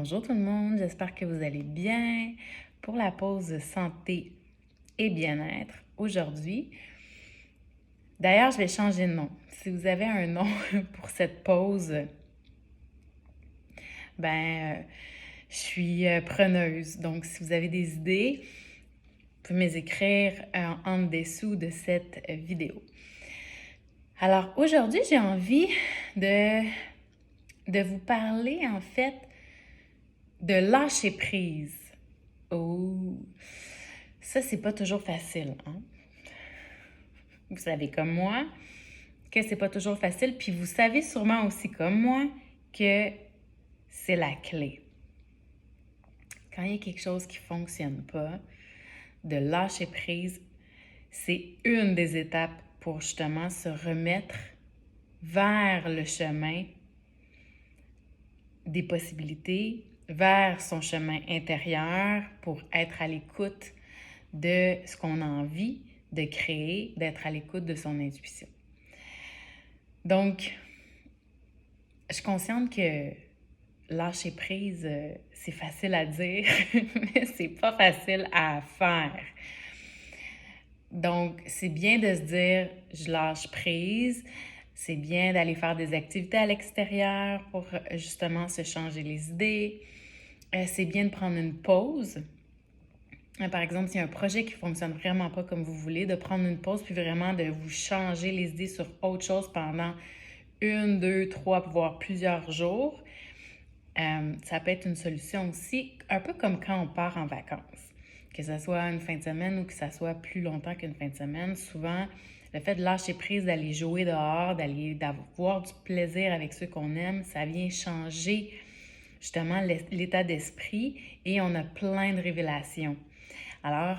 Bonjour tout le monde, j'espère que vous allez bien. Pour la pause santé et bien-être, aujourd'hui, d'ailleurs, je vais changer de nom. Si vous avez un nom pour cette pause, je suis preneuse. Donc, si vous avez des idées, vous pouvez me les écrire en dessous de cette vidéo. Alors, aujourd'hui, j'ai envie de vous parler, en fait, de lâcher prise. Oh, ça, c'est pas toujours facile, hein? Vous savez comme moi que c'est pas toujours facile, puis vous savez sûrement aussi comme moi que c'est la clé. Quand il y a quelque chose qui fonctionne pas, de lâcher prise, c'est une des étapes pour justement se remettre vers le chemin des possibilités, vers son chemin intérieur pour être à l'écoute de ce qu'on a envie de créer, d'être à l'écoute de son intuition. Donc, je suis consciente que lâcher prise, c'est facile à dire, mais c'est pas facile à faire. Donc, c'est bien de se dire, je lâche prise. C'est bien d'aller faire des activités à l'extérieur pour justement se changer les idées. C'est bien de prendre une pause. Par exemple, s'il y a un projet qui ne fonctionne vraiment pas comme vous voulez, de prendre une pause puis vraiment de vous changer les idées sur autre chose pendant 1, 2, 3, voire plusieurs jours. Ça peut être une solution aussi, un peu comme quand on part en vacances. Que ce soit une fin de semaine ou que ça soit plus longtemps qu'une fin de semaine, souvent, le fait de lâcher prise, d'aller jouer dehors, d'avoir du plaisir avec ceux qu'on aime, ça vient changer justement l'état d'esprit et on a plein de révélations. Alors,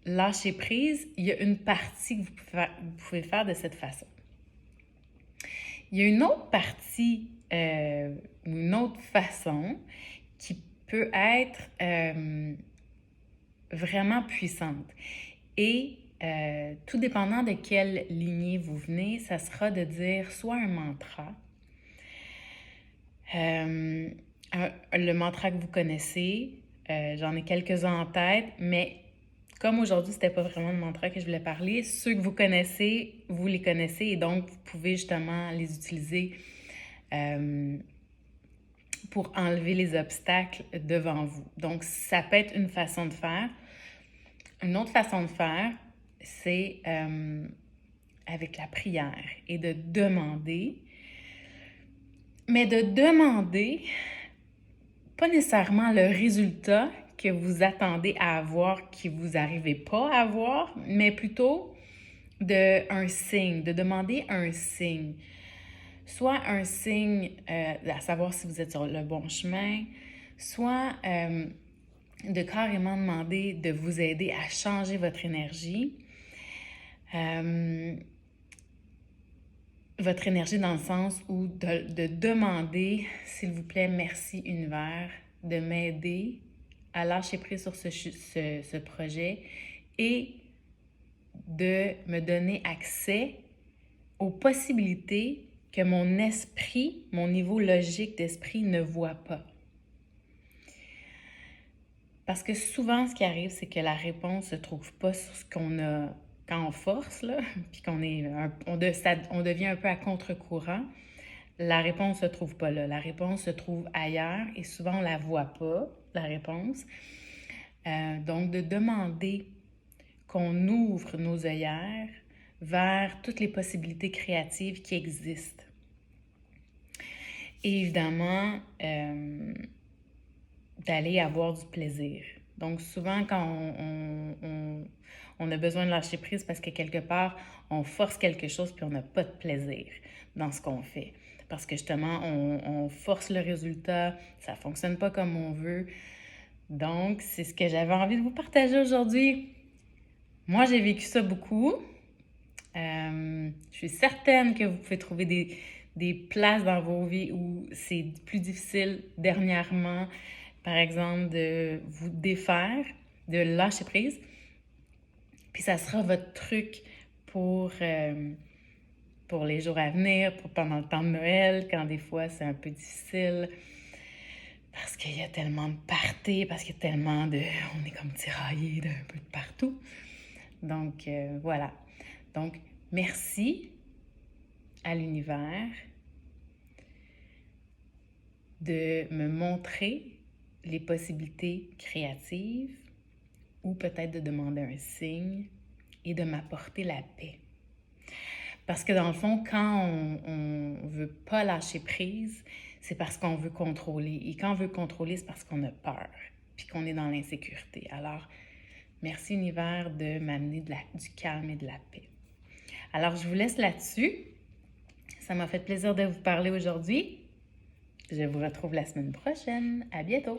lâcher prise, il y a une partie que vous pouvez faire de cette façon. Il y a une autre partie, une autre façon qui peut être vraiment puissante. Et tout dépendant de quelle lignée vous venez, ça sera de dire soit un mantra, le mantra que vous connaissez, j'en ai quelques-uns en tête, mais comme aujourd'hui, c'était pas vraiment le mantra que je voulais parler, ceux que vous connaissez, vous les connaissez et donc vous pouvez justement les utiliser pour enlever les obstacles devant vous. Donc, ça peut être une façon de faire. Une autre façon de faire, c'est avec la prière et de demander. Mais de demander pas nécessairement le résultat que vous attendez à avoir, que vous n'arrivez pas à avoir, mais plutôt un signe, de demander un signe. Soit un signe à savoir si vous êtes sur le bon chemin, soit de carrément demander de vous aider à changer votre énergie. Votre énergie dans le sens où de demander, s'il vous plaît, merci univers, de m'aider à lâcher prise sur ce projet et de me donner accès aux possibilités que mon esprit, mon niveau logique d'esprit ne voit pas. Parce que souvent, ce qui arrive, c'est que la réponse ne se trouve pas sur ce qu'on a quand on force, là, puis on devient un peu à contre-courant. La réponse ne se trouve pas là. La réponse se trouve ailleurs et souvent, on ne la voit pas, la réponse. Donc, de demander qu'on ouvre nos œillères vers toutes les possibilités créatives qui existent. Et évidemment, d'aller avoir du plaisir. Donc, souvent, quand on a besoin de lâcher prise parce que quelque part, on force quelque chose puis on n'a pas de plaisir dans ce qu'on fait. Parce que justement, on force le résultat, ça ne fonctionne pas comme on veut. Donc, c'est ce que j'avais envie de vous partager aujourd'hui. Moi, j'ai vécu ça beaucoup. Je suis certaine que vous pouvez trouver des places dans vos vies où c'est plus difficile dernièrement, par exemple, de vous défaire, de lâcher prise. Puis ça sera votre truc pour les jours à venir, pendant le temps de Noël, quand des fois c'est un peu difficile. Parce que qu'il y a tellement de parties, parce qu'il y a tellement de... On est comme tiraillés d'un peu de partout. Donc, voilà. Donc, merci à l'univers de me montrer les possibilités créatives ou peut-être de demander un signe et de m'apporter la paix. Parce que dans le fond, quand on ne veut pas lâcher prise, c'est parce qu'on veut contrôler. Et quand on veut contrôler, c'est parce qu'on a peur, puis qu'on est dans l'insécurité. Alors, merci univers de m'amener du calme et de la paix. Alors, je vous laisse là-dessus. Ça m'a fait plaisir de vous parler aujourd'hui. Je vous retrouve la semaine prochaine. À bientôt!